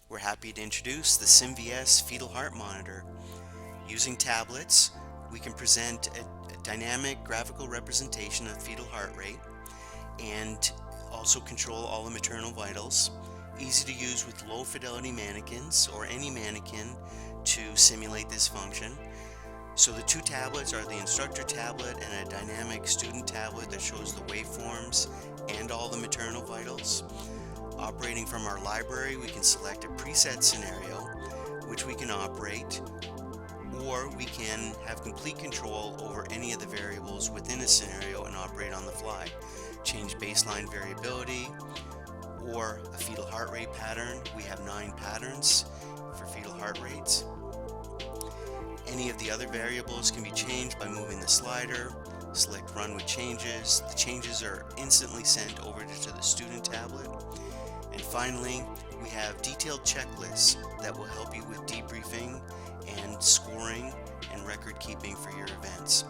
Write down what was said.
we're happy to introduce the SimVS Fetal Heart Monitor. Using tablets, we can present a dynamic graphical representation of fetal heart rate and also control all the maternal vitals. Easy to use with low fidelity mannequins or any mannequin to simulate this function. So the two tablets are the instructor tablet and a dynamic student tablet that shows the waveforms and all the maternal vitals. Operating from our library, we can select a preset scenario which we can operate, or we can have complete control over any of the variables within a scenario and operate on the fly. Change baseline variability or a fetal heart rate pattern. We have 9 patterns for fetal heart rates. Any of the other variables can be changed by moving the slider. Select Run with Changes. The changes are instantly sent over to the student tablet. And finally, we have detailed checklists that will help you with debriefing and scoring and record keeping for your events.